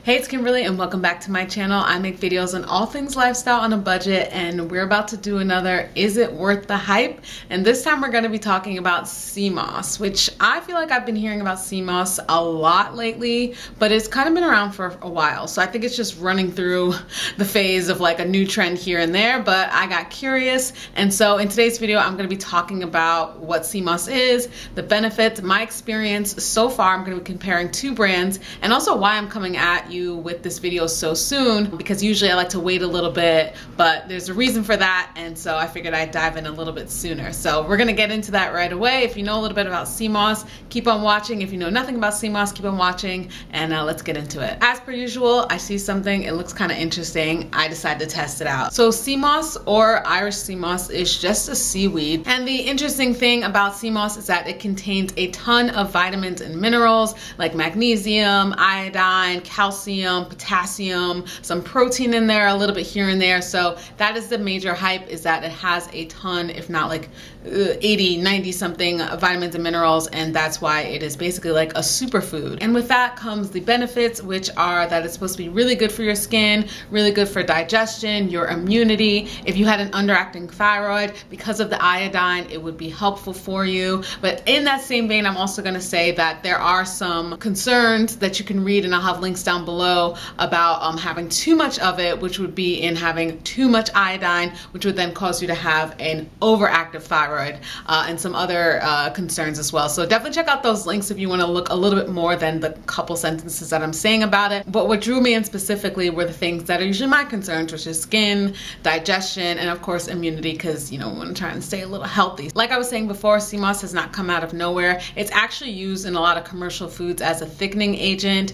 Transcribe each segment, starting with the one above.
Hey, it's Kimberlee and welcome back to my channel. I make videos on all things lifestyle on a budget, and we're about to do another Is It Worth the Hype? And this time we're going to be talking about Seamoss, which I feel like I've been hearing about Seamoss a lot lately, but it's kind of been around for a while. So I think it's just running through the phase of like a new trend here and there, but I got curious. And so in today's video, I'm going to be talking about what Seamoss is, the benefits, my experience so far. I'm going to be comparing two brands and also why I'm coming at you with this video so soon, because usually I like to wait a little bit, but there's a reason for that, and so I figured I'd dive in a little bit sooner. So we're gonna get into that right away. If you know a little bit about Seamoss, keep on watching. If you know nothing about Seamoss, keep on watching, and let's get into it. As per usual, I see something, it looks kind of interesting. I decided to test it out. So Seamoss, or Irish Seamoss, is just a seaweed, and the interesting thing about Seamoss is that it contains a ton of vitamins and minerals like magnesium, iodine, calcium, potassium, some protein in there, a little bit here and there. So that is the major hype, is that it has a ton, if not like 80, 90 something vitamins and minerals, and that's why it is basically like a superfood. And with that comes the benefits, which are that it's supposed to be really good for your skin, really good for digestion, your immunity. If you had an underacting thyroid, because of the iodine, it would be helpful for you. But in that same vein, I'm also going to say that there are some concerns that you can read, and I'll have links down below about having too much of it, which would be in having too much iodine, which would then cause you to have an overactive thyroid, and some other concerns as well. So definitely check out those links if you want to look a little bit more than the couple sentences that I'm saying about it. But what drew me in specifically were the things that are usually my concerns, which is skin, digestion, and of course immunity, because you know, I'm trying to stay a little healthy. Like I was saying before, Seamoss has not come out of nowhere. It's actually used in a lot of commercial foods as a thickening agent.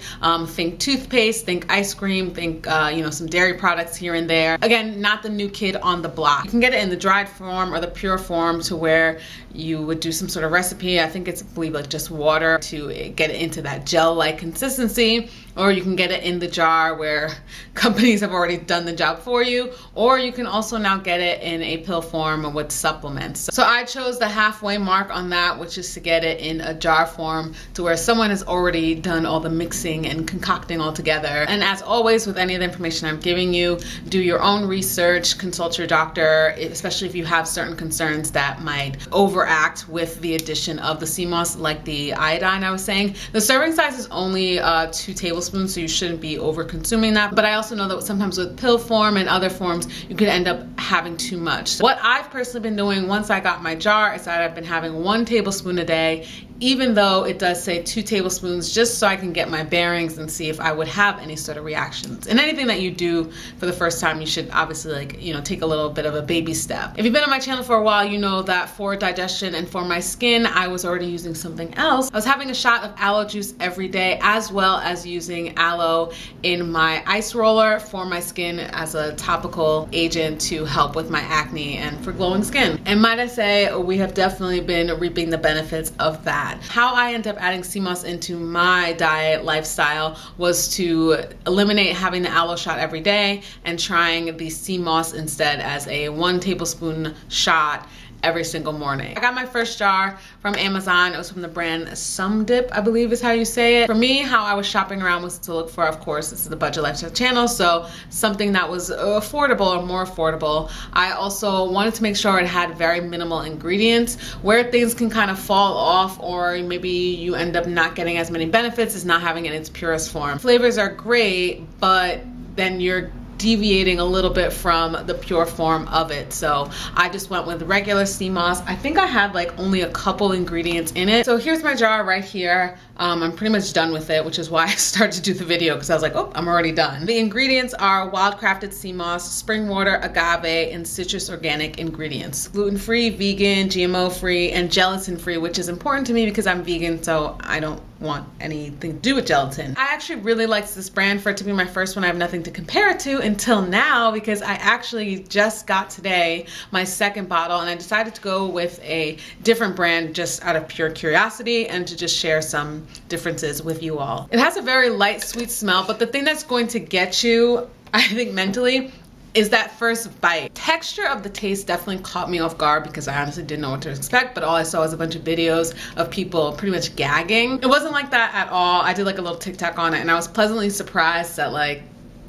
Think toothpaste, think ice cream, think you know, some dairy products here and there. Again, not the new kid on the block. You can get it in the dried form or the pure form, to where you would do some sort of recipe. I think it's, I believe, like just water to get it into that gel-like consistency, or you can get it in the jar where companies have already done the job for you, or you can also now get it in a pill form with supplements. So I chose the halfway mark on that, which is to get it in a jar form, to where someone has already done all the mixing and concocting all together. And as always with any of the information I'm giving you, do your own research, consult your doctor, especially if you have certain concerns that might overact with the addition of the Seamoss, like the iodine I was saying. The serving size is only 2 tablespoons, so you shouldn't be over consuming that. But I also know that sometimes with pill form and other forms, you could end up having too much. So what I've personally been doing once I got my jar is that I've been having 1 tablespoon a day, even though it does say 2 tablespoons, just so I can get my bearings and see if I would have any sort of reactions. And anything that you do for the first time, you should obviously, like, you know, take a little bit of a baby step. If you've been on my channel for a while, you know that for digestion and for my skin, I was already using something else. I was having a shot of aloe juice every day, as well as using aloe in my ice roller for my skin as a topical agent to help with my acne and for glowing skin. And might I say, we have definitely been reaping the benefits of that. How I ended up adding Seamoss into my diet lifestyle was to eliminate having the aloe shot every day and trying the Seamoss instead as a 1 tablespoon shot every single morning. I got my first jar from Amazon. It was from the brand Some Dip, I believe is how you say it. For me, how I was shopping around was to look for, of course, this is the budget lifestyle channel, so something that was affordable or more affordable. I also wanted to make sure it had very minimal ingredients. Where things can kind of fall off, or maybe you end up not getting as many benefits, is not having it in its purest form. Flavors are great, but then you're deviating a little bit from the pure form of it. So I just went with regular Seamoss. I think I had like only a couple ingredients in it. So here's my jar right here. I'm pretty much done with it, which is why I started to do the video, because I was like, oh, I'm already done. The ingredients are wild-crafted Seamoss, spring water, agave, and citrus organic ingredients. Gluten-free, vegan, GMO-free, and gelatin-free, which is important to me because I'm vegan, so I don't want anything to do with gelatin. I actually really liked this brand. For it to be my first one, I have nothing to compare it to until now, because I actually just got today my second bottle, and I decided to go with a different brand just out of pure curiosity and to just share some differences with you all. It has a very light, sweet smell, but the thing that's going to get you, I think, mentally, is that first bite. Texture of the taste definitely caught me off guard because I honestly didn't know what to expect, but all I saw was a bunch of videos of people pretty much gagging. It wasn't like that at all. I did like a little TikTok on it and I was pleasantly surprised that like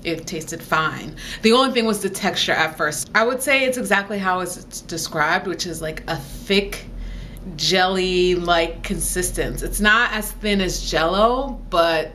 it tasted fine. The only thing was the texture at first. I would say it's exactly how it's described, which is like a thick jelly-like consistence. It's not as thin as Jello, but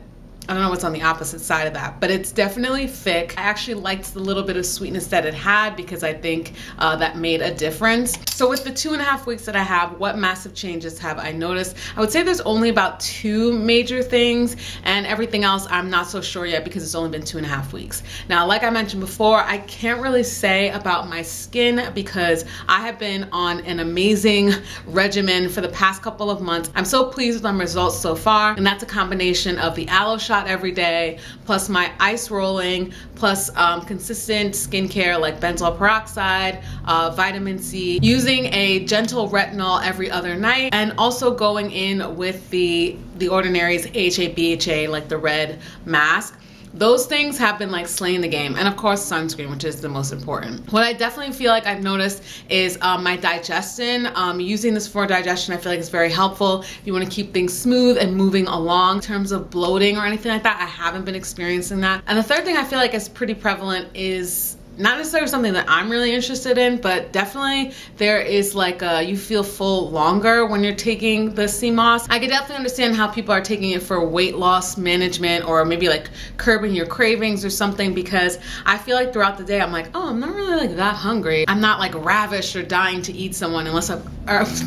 I don't know what's on the opposite side of that, but it's definitely thick. I actually liked the little bit of sweetness that it had because I think that made a difference. So with the 2.5 weeks that I have, what massive changes have I noticed? I would say there's only about 2 major things, and everything else I'm not so sure yet because it's only been 2.5 weeks. Now, like I mentioned before, I can't really say about my skin because I have been on an amazing regimen for the past couple of months. I'm so pleased with my results so far, and that's a combination of the aloe shot every day, plus my ice rolling, plus consistent skincare like benzoyl peroxide, vitamin C, using a gentle retinol every other night, and also going in with the Ordinary's AHA BHA, like the red mask. Those things have been like slaying the game, and of course sunscreen, which is the most important. What I definitely feel like I've noticed is my digestion. Using this for digestion, I feel like it's very helpful if you want to keep things smooth and moving along. In terms of bloating or anything like that, I haven't been experiencing that. And the third thing I feel like is pretty prevalent is not necessarily something that I'm really interested in, but definitely there is like you feel full longer when you're taking the Seamoss. I could definitely understand how people are taking it for weight loss management or maybe like curbing your cravings or something, because I feel like throughout the day I'm like, oh, I'm not really like that hungry. I'm not like ravished or dying to eat someone unless I'm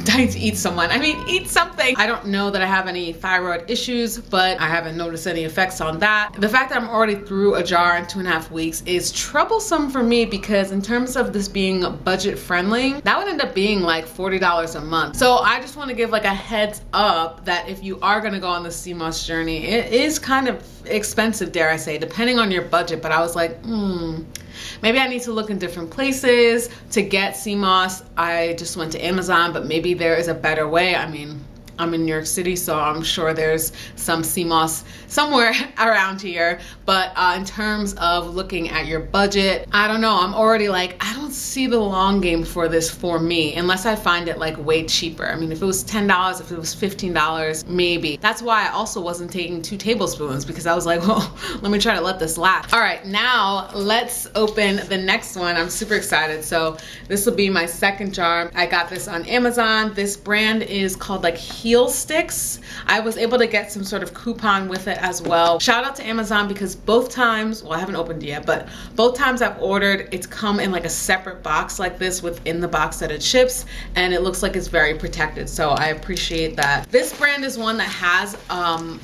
dying to eat someone. I mean, eat something. I don't know that I have any thyroid issues, but I haven't noticed any effects on that. The fact that I'm already through a jar in 2.5 weeks is troublesome for me because in terms of this being budget friendly, that would end up being like $40 a month. So I just want to give like a heads up that if you are going to go on the Seamoss journey, it is kind of expensive, dare I say, depending on your budget. But I was like, maybe I need to look in different places to get Seamoss. I just went to Amazon, but maybe there is a better way. I mean, I'm in New York City, so I'm sure there's some Seamoss somewhere around here. But in terms of looking at your budget, I don't know. I'm already like, I don't see the long game for this for me, unless I find it like way cheaper. I mean, if it was $10, if it was $15, maybe. That's why I also wasn't taking 2 tablespoons, because I was like, well, let me try to let this last. All right, now let's open the next one. I'm super excited. So this will be my second jar. I got this on Amazon. This brand is called like Heel Sticks. I was able to get some sort of coupon with it as well. Shout out to Amazon, because both times, well, I haven't opened it yet, but both times I've ordered, it's come in like a separate box like this within the box that it ships, and it looks like it's very protected. So I appreciate that. This brand is one that has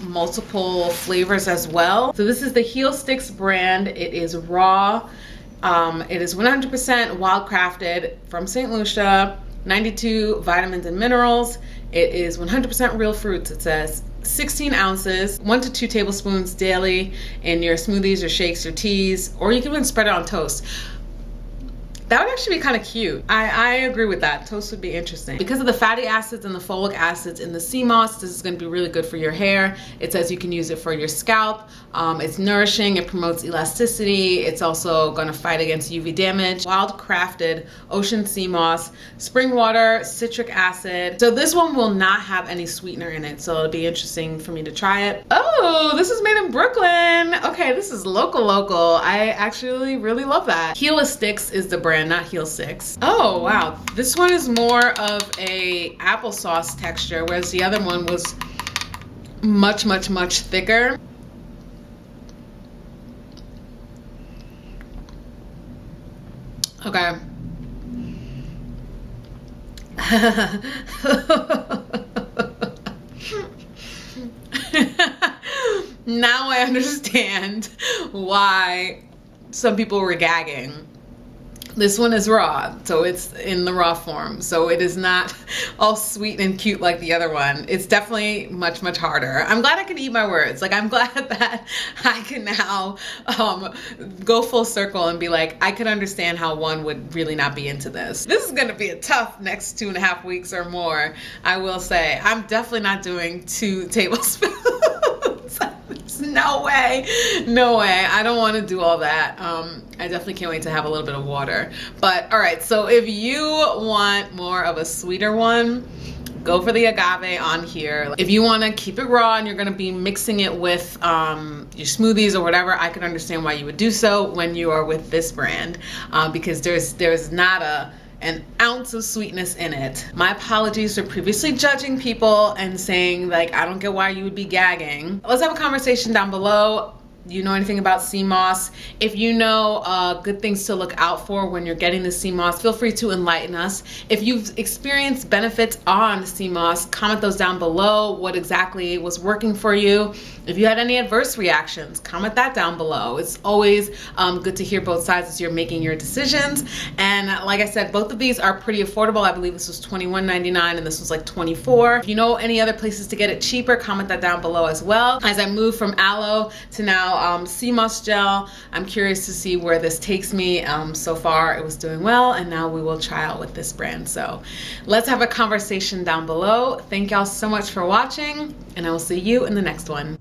multiple flavors as well. So this is the Heel Sticks brand. It is raw. It is 100% wild crafted from St. Lucia, 92 vitamins and minerals. It is 100% real fruits. It says 16 ounces, 1 to 2 tablespoons daily in your smoothies or shakes or teas, or you can even spread it on toast. That would actually be kind of cute. I agree with that. Toast would be interesting. Because of the fatty acids and the folic acids in the Seamoss, this is going to be really good for your hair. It says you can use it for your scalp. It's nourishing. It promotes elasticity. It's also going to fight against UV damage. Wild crafted ocean Seamoss, spring water, citric acid. So this one will not have any sweetener in it. So it'll be interesting for me to try it. Oh, this is made in Brooklyn. Okay, this is local. I actually really love that. Heel Sticks is the brand, not Heel Sticks. Oh wow, this one is more of a applesauce texture, whereas the other one was much thicker. Okay. Now I understand why some people were gagging. This one is raw, so it's in the raw form. So it is not all sweet and cute like the other one. It's definitely much harder. I'm glad I can eat my words. Like, I'm glad that I can now go full circle and be like, I could understand how one would really not be into this. This is gonna be a tough next 2.5 weeks or more, I will say. I'm definitely not doing 2 tablespoons. It's No way. No way. I don't want to do all that. I definitely can't wait to have a little bit of water. But all right, so if you want more of a sweeter one, go for the agave on here. If you want to keep it raw and you're going to be mixing it with your smoothies or whatever, I can understand why you would do so when you are with this brand, because there's not an ounce of sweetness in it. My apologies for previously judging people and saying, like, I don't get why you would be gagging. Let's have a conversation down below. Do you know anything about Seamoss? If you know good things to look out for when you're getting the Seamoss, feel free to enlighten us. If you've experienced benefits on Seamoss, comment those down below. What exactly was working for you? If you had any adverse reactions, comment that down below. It's always good to hear both sides as you're making your decisions. And like I said, both of these are pretty affordable. I believe this was $21.99 and this was like $24. If you know any other places to get it cheaper, comment that down below as well. As I move from aloe to now Seamoss gel, I'm curious to see where this takes me. So far it was doing well, and now we will try out with this brand. So let's have a conversation down below. Thank y'all so much for watching, and I will see you in the next one.